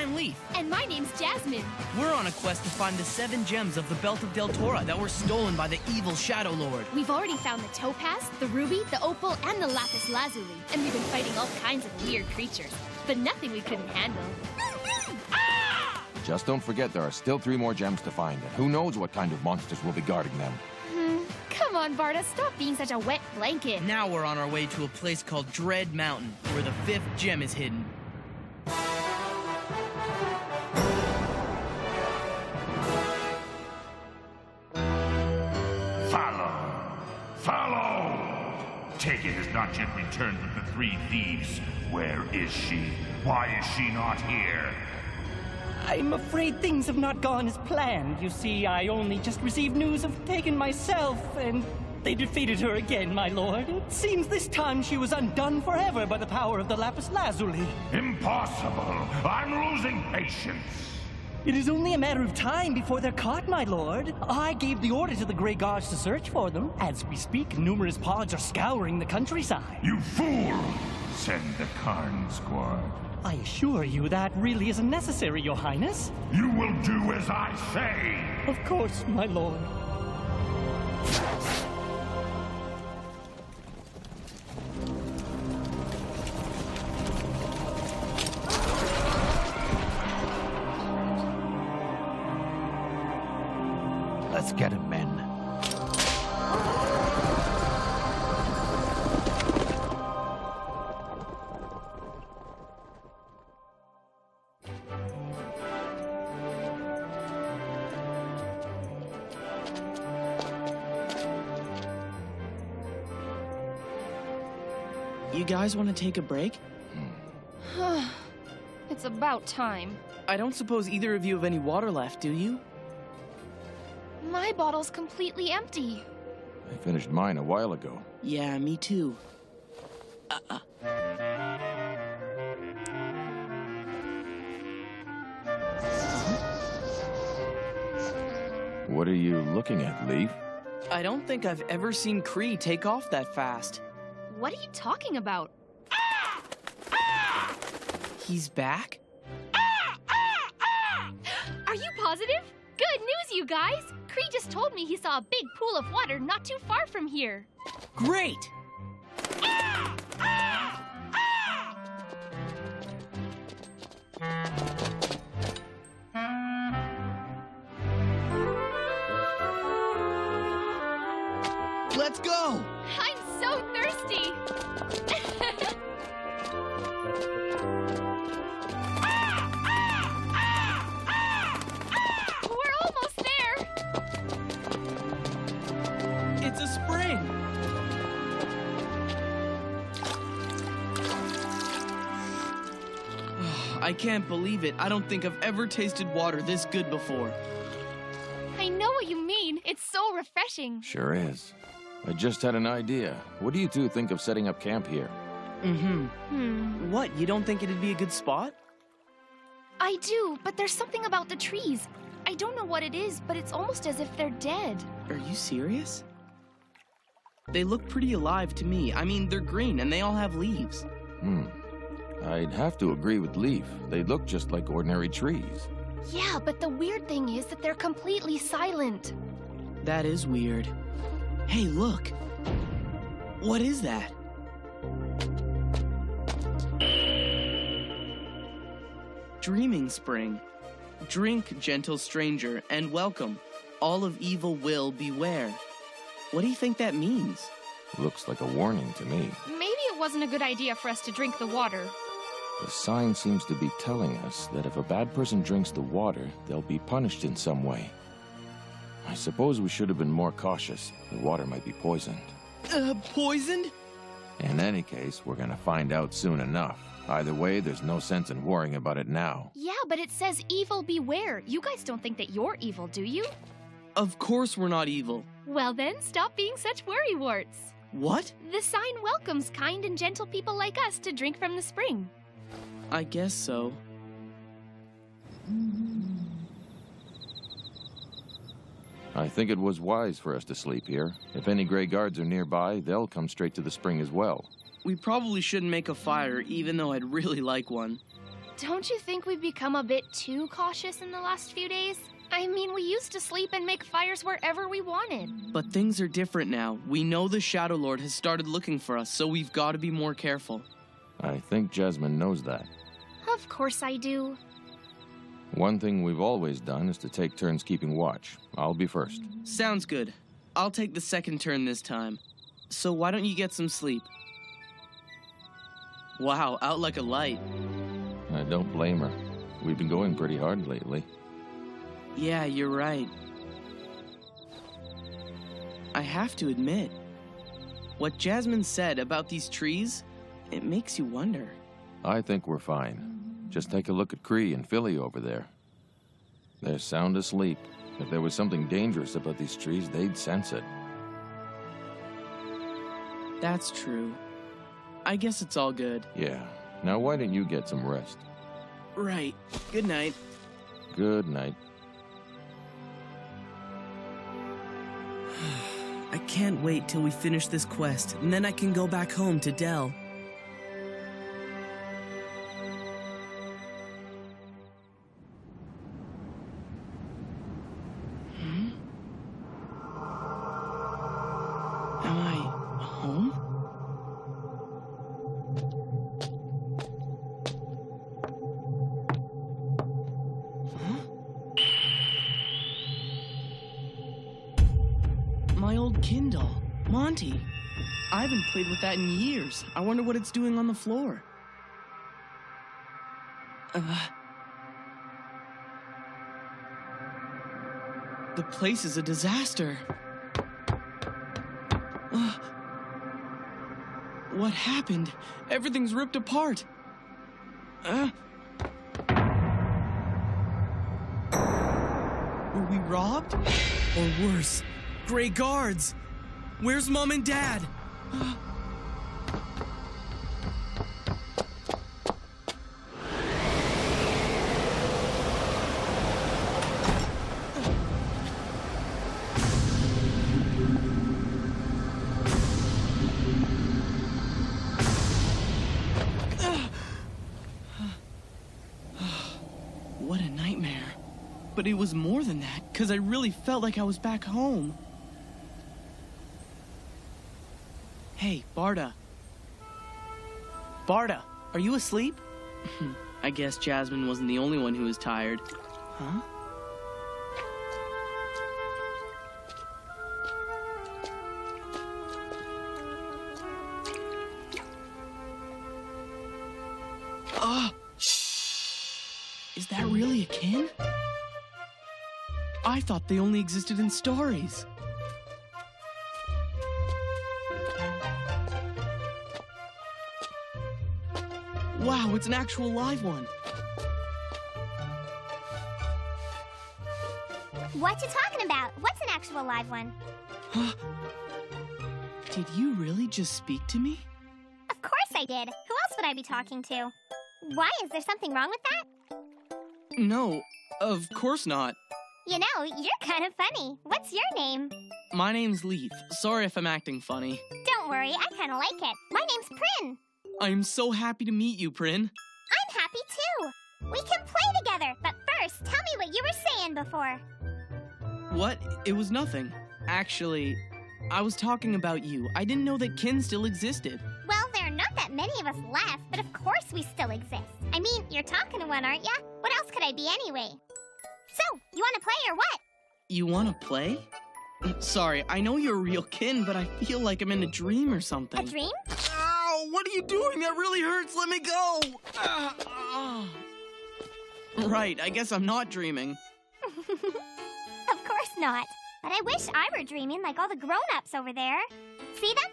I'm Leaf. And my name's Jasmine. We're on a quest to find the 7 gems of the Belt of Deltora that were stolen by the evil Shadow Lord. We've already found the topaz, the ruby, the opal, and the lapis lazuli. And we've been fighting all kinds of weird creatures, but nothing we couldn't handle. Just don't forget there are still 3 more gems to find, and who knows what kind of monsters will be guarding them. Come on, Barda, stop being such a wet blanket. Now we're on our way to a place called Dread Mountain, where the 5th gem is hidden. Follow! Tegan has not yet returned with the 3 thieves. Where is she? Why is she not here? I'm afraid things have not gone as planned. You see, I only just received news of Tegan myself, and they defeated her again, my lord. It seems this time she was undone forever by the power of the lapis lazuli. Impossible! I'm losing patience! It is only a matter of time before they're caught, my lord. I gave the order to the Grey Guards to search for them. As we speak, numerous pods are scouring the countryside. You fool! Send the Karn squad. I assure you that really isn't necessary, your highness. You will do as I say! Of course, my lord. Let's get him, men. You guys want to take a break? It's about time. I don't suppose either of you have any water left, do you? My bottle's completely empty. I finished mine a while ago. Yeah, me too. What are you looking at, Leaf? I don't think I've ever seen Kree take off that fast. What are you talking about? He's back? Are you positive? Good news, you guys! Kree just told me he saw a big pool of water not too far from here. Great! Let's go! I'm so thirsty! We're almost there! It's a spring! I can't believe it. I don't think I've ever tasted water this good before. I know what you mean. It's so refreshing. Sure is. I just had an idea. What do you two think of setting up camp here? What, you don't think it'd be a good spot? I do, but there's something about the trees. I don't know what it is, but it's almost as if they're dead. Are you serious? They look pretty alive to me. I mean, they're green and they all have leaves. I'd have to agree with Leaf. They look just like ordinary trees. Yeah, but the weird thing is that they're completely silent. That is weird. Hey, look. What is that? Dreaming Spring. Drink, gentle stranger, and welcome. All of evil will beware. What do you think that means? Looks like a warning to me. Maybe it wasn't a good idea for us to drink the water. The sign seems to be telling us that if a bad person drinks the water, they'll be punished in some way. I suppose we should have been more cautious. The water might be poisoned. Poisoned? In any case, we're gonna find out soon enough. Either way, there's no sense in worrying about it now. Yeah, but it says evil beware. You guys don't think that you're evil, do you? Of course we're not evil. Well then, stop being such worrywarts. What? The sign welcomes kind and gentle people like us to drink from the spring. I guess so. I think it was wise for us to sleep here. If any Grey Guards are nearby, they'll come straight to the spring as well. We probably shouldn't make a fire, even though I'd really like one. Don't you think we've become a bit too cautious in the last few days? I mean, we used to sleep and make fires wherever we wanted. But things are different now. We know the Shadow Lord has started looking for us, so we've got to be more careful. I think Jasmine knows that. Of course I do. One thing we've always done is to take turns keeping watch. I'll be first. Sounds good. I'll take the second turn this time. So why don't you get some sleep? Wow, out like a light. I don't blame her. We've been going pretty hard lately. Yeah, you're right. I have to admit, what Jasmine said about these trees, it makes you wonder. I think we're fine. Just take a look at Cree and Philly over there. They're sound asleep. If there was something dangerous about these trees, they'd sense it. That's true. I guess it's all good. Yeah. Now why don't you get some rest? Right. Good night. Good night. I can't wait till we finish this quest, and then I can go back home to Del. Am I home? My old Kindle, Monty. I haven't played with that in years. I wonder what it's doing on the floor. The place is a disaster. What happened? Everything's ripped apart. Were we robbed? Or worse, Grey Guards! Where's Mom and Dad? What a nightmare. But it was more than that, because I really felt like I was back home. Hey, Barda. Barda, are you asleep? I guess Jasmine wasn't the only one who was tired. Huh? Is that really a kin? I thought they only existed in stories. Wow, it's an actual live one. What you talking about? What's an actual live one? Did you really just speak to me? Of course I did. Who else would I be talking to? Why, is there something wrong with that? No, of course not. You know, you're kind of funny. What's your name? My name's Leaf. Sorry if I'm acting funny. Don't worry, I kind of like it. My name's Prin. I'm so happy to meet you, Prin. I'm happy too. We can play together, but first, tell me what you were saying before. What? It was nothing. Actually, I was talking about you. I didn't know that kin still existed. Well, there are not that many of us left, but of course we still exist. I mean, you're talking to one, aren't ya? What else could I be anyway? So, you want to play or what? You want to play? Sorry, I know you're a real kin, but I feel like I'm in a dream or something. A dream? Ow! What are you doing? That really hurts. Let me go! Right, I guess I'm not dreaming. Of course not. But I wish I were dreaming like all the grown-ups over there. See them?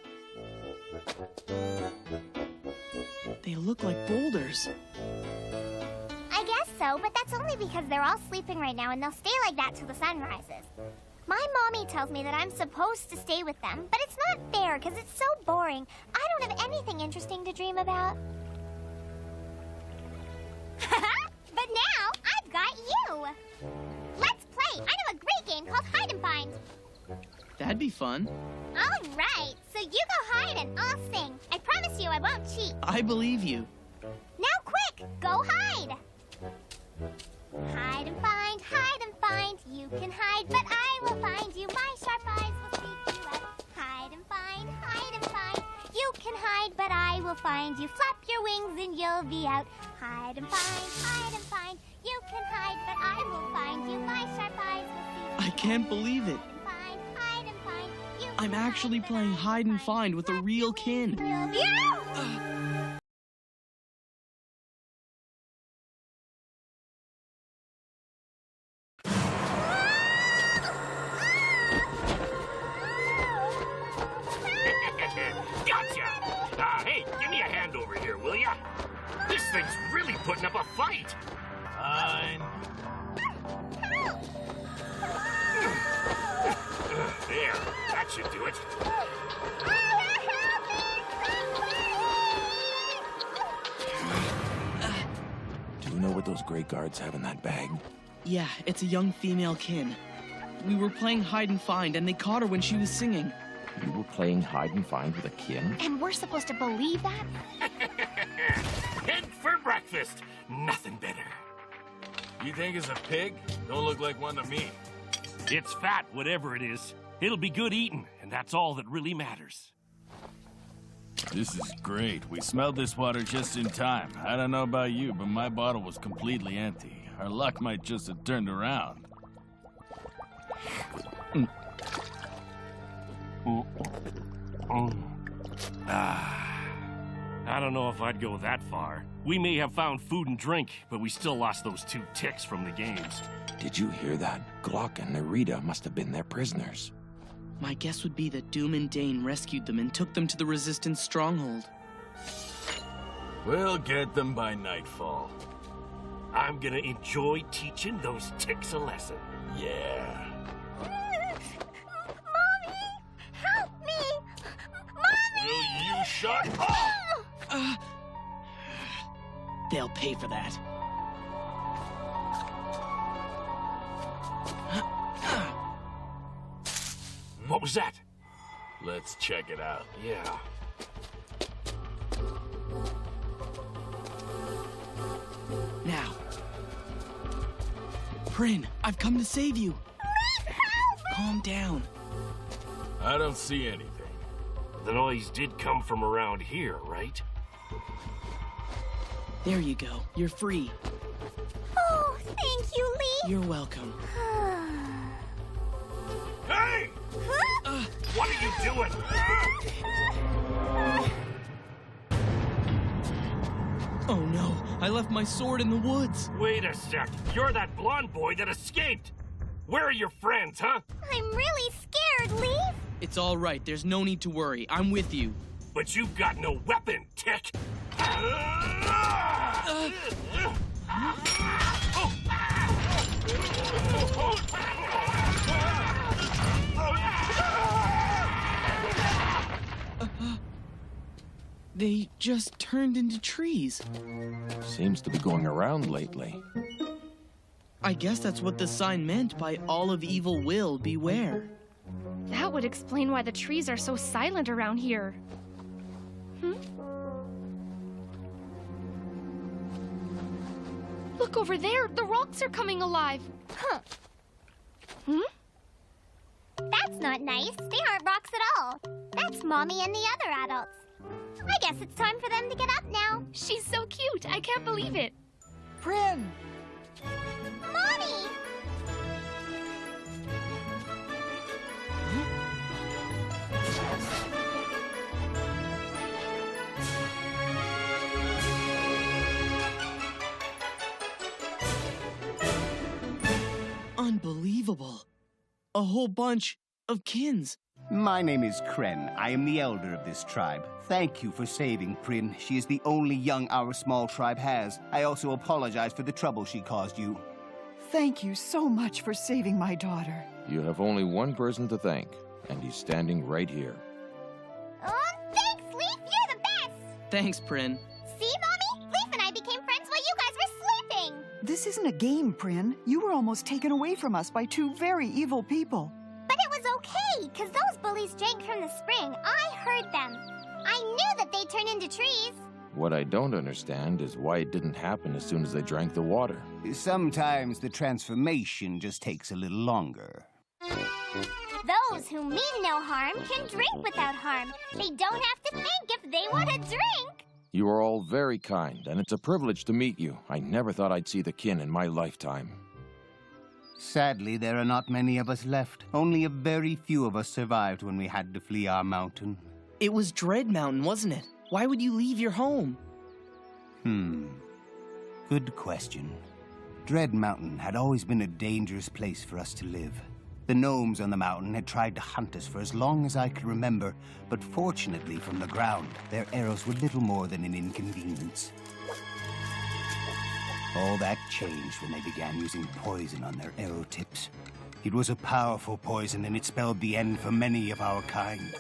They look like boulders. I guess so, but that's only because they're all sleeping right now and they'll stay like that till the sun rises. My mommy tells me that I'm supposed to stay with them, but it's not fair because it's so boring. I don't have anything interesting to dream about. But now, I've got you! Let's play! I know a great game called Hide and Find. That'd be fun. All right, so you go hide and I'll sing. I promise you I won't cheat. I believe you. Now quick, go hide! find you. Flap your wings and you'll be out. Hide and find, hide and find. You can hide, but I will find you. My sharp eyes will see. I can't believe it. Hide and find. You I'm can actually hide, but playing I will hide and find find with a real kin. You'll be out. Gotcha! Hey, give me a hand over here, will ya? This thing's really putting up a fight. Fine. There, that should do it. Do you know what those gray guards have in that bag? Yeah, it's a young female kin. We were playing hide and find, and they caught her when she was singing. You were playing hide and find with a kin? And we're supposed to believe that? Head for breakfast. Nothing better. You think it's a pig? Don't look like one to me. It's fat, whatever it is. It'll be good eating, and that's all that really matters. This is great. We smelled this water just in time. I don't know about you, but my bottle was completely empty. Our luck might just have turned around. I don't know if I'd go that far. We may have found food and drink, but we still lost those 2 ticks from the games. Did you hear that? Glock and Nerita must have been their prisoners. My guess would be that Doom and Dane rescued them and took them to the Resistance stronghold. We'll get them by nightfall. I'm gonna enjoy teaching those ticks a lesson. Yeah. Mommy, help me! Mommy! Will you shut up? They'll pay for that. What was that? Let's check it out. Yeah. Now. Prin, I've come to save you. Leave, help! Calm down. I don't see anything. The noise did come from around here, right? There you go. You're free. Oh, thank you, Lee. You're welcome. Hey! Huh? What are you doing? Oh no, I left my sword in the woods. Wait a sec. You're that blonde boy that escaped. Where are your friends, huh? I'm really scared, Lee. It's all right. There's no need to worry. I'm with you. But you've got no weapon, Tick. They just turned into trees. Seems to be going around lately. I guess that's what the sign meant by all of evil will beware. That would explain why the trees are so silent around here. Look over there! The rocks are coming alive! Huh. That's not nice. They aren't rocks at all. That's Mommy and the other adults. I guess it's time for them to get up now. She's so cute! I can't believe it! Prin! Mommy! Unbelievable. A whole bunch of kins. My name is Kren. I am the elder of this tribe. Thank you for saving Prin. She is the only young our small tribe has. I also apologize for the trouble she caused you. Thank you so much for saving my daughter. You have only one person to thank, and he's standing right here. Oh, thanks, Leaf. You're the best. Thanks, Prin. See, Mommy? Leaf and I became friends while you guys were sleeping. This isn't a game, Prin. You were almost taken away from us by 2 very evil people. But it was okay, because those bullies drank from the spring. I heard them. I knew that they'd turn into trees. What I don't understand is why it didn't happen as soon as they drank the water. Sometimes the transformation just takes a little longer. Those who mean no harm can drink without harm. They don't have to think if they want to drink. You are all very kind, and it's a privilege to meet you. I never thought I'd see the kin in my lifetime. Sadly, there are not many of us left. Only a very few of us survived when we had to flee our mountain. It was Dread Mountain, wasn't it? Why would you leave your home? Good question. Dread Mountain had always been a dangerous place for us to live. The gnomes on the mountain had tried to hunt us for as long as I could remember, but fortunately from the ground, their arrows were little more than an inconvenience. All that changed when they began using poison on their arrow tips. It was a powerful poison, and it spelled the end for many of our kind.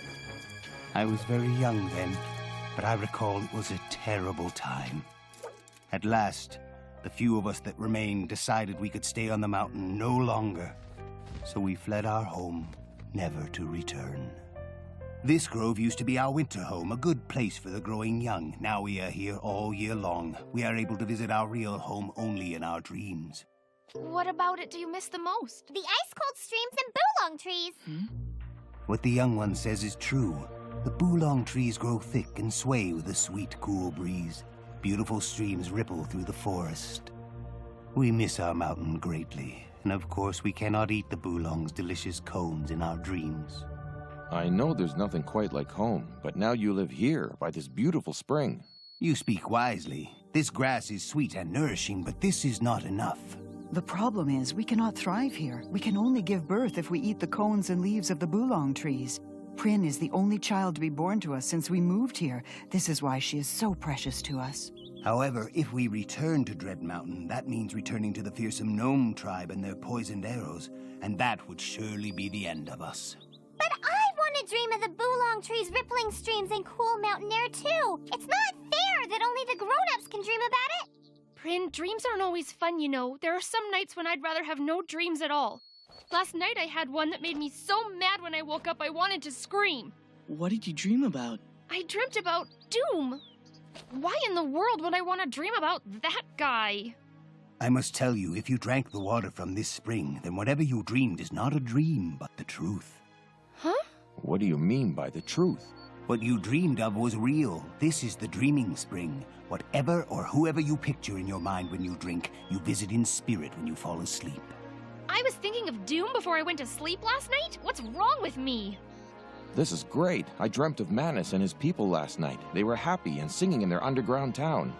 I was very young then, but I recall it was a terrible time. At last, the few of us that remained decided we could stay on the mountain no longer. So we fled our home, never to return. This grove used to be our winter home, a good place for the growing young. Now we are here all year long. We are able to visit our real home only in our dreams. What about it do you miss the most? The ice-cold streams and boolong trees. What the young one says is true. The boolong trees grow thick and sway with a sweet, cool breeze. Beautiful streams ripple through the forest. We miss our mountain greatly, and of course we cannot eat the boolong's delicious cones in our dreams. I know there's nothing quite like home, but now you live here by this beautiful spring. You speak wisely. This grass is sweet and nourishing, but this is not enough. The problem is we cannot thrive here. We can only give birth if we eat the cones and leaves of the boolong trees. Prin is the only child to be born to us since we moved here. This is why she is so precious to us. However, if we return to Dread Mountain, that means returning to the fearsome gnome tribe and their poisoned arrows, and that would surely be the end of us. But I want to dream of the boolong trees, rippling streams, and cool mountain air, too. It's not fair that only the grown-ups can dream about it. Prin, dreams aren't always fun, you know. There are some nights when I'd rather have no dreams at all. Last night I had one that made me so mad when I woke up I wanted to scream. What did you dream about? I dreamt about Doom. Why in the world would I want to dream about that guy? I must tell you, if you drank the water from this spring, then whatever you dreamed is not a dream, but the truth. Huh? What do you mean by the truth? What you dreamed of was real. This is the dreaming spring. Whatever or whoever you picture in your mind when you drink, you visit in spirit when you fall asleep. I was thinking of Doom before I went to sleep last night? What's wrong with me? This is great. I dreamt of Manus and his people last night. They were happy and singing in their underground town.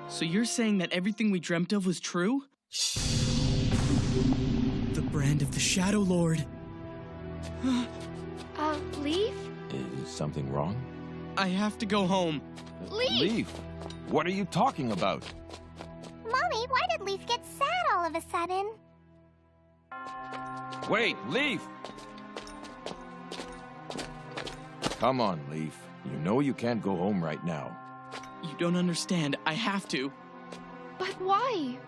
So you're saying that everything we dreamt of was true? The brand of the Shadow Lord. Leaf? Is something wrong? I have to go home. Leaf! Leaf! What are you talking about? Mommy, why did Leaf get sad all of a sudden? Wait, Leaf! Come on, Leaf. You know you can't go home right now. You don't understand. I have to. But why?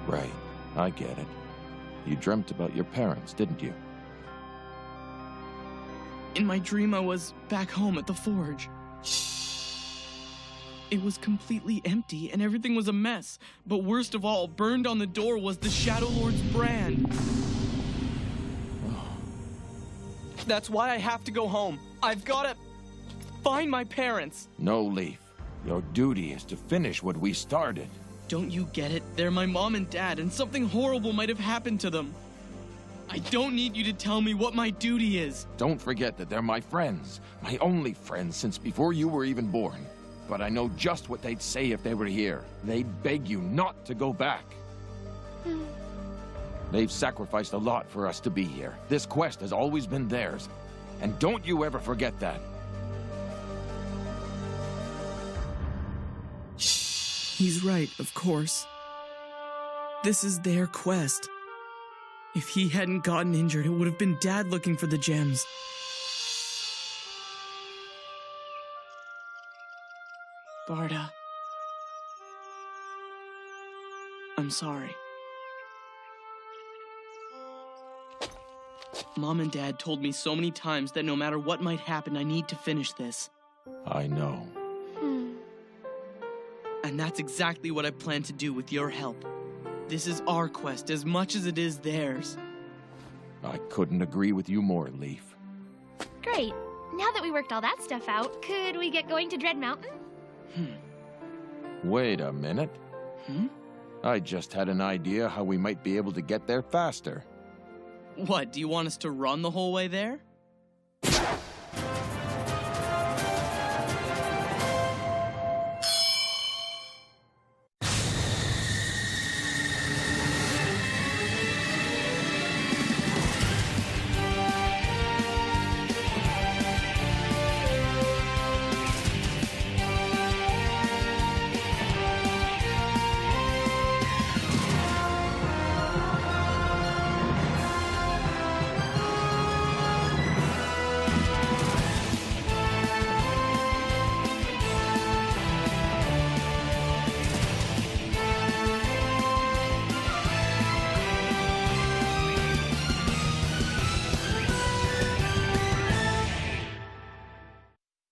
Right, I get it. You dreamt about your parents, didn't you? In my dream, I was back home at the forge. It was completely empty and everything was a mess. But worst of all, burned on the door was the Shadow Lord's brand. That's why I have to go home. I've gotta find my parents. No, Leaf. Your duty is to finish what we started. Don't you get it? They're my mom and dad, and something horrible might have happened to them. I don't need you to tell me what my duty is. Don't forget that they're my friends. My only friends since before you were even born. But I know just what they'd say if they were here. They'd beg you not to go back. They've sacrificed a lot for us to be here. This quest has always been theirs. And don't you ever forget that. He's right, of course. This is their quest. If he hadn't gotten injured, it would have been Dad looking for the gems. Barda. I'm sorry. Mom and Dad told me so many times that no matter what might happen, I need to finish this. I know. And that's exactly what I plan to do with your help. This is our quest as much as it is theirs. I couldn't agree with you more, Leaf. Great. Now that we worked all that stuff out, could we get going to Dread Mountain? Wait a minute. I just had an idea how we might be able to get there faster. What, do you want us to run the whole way there?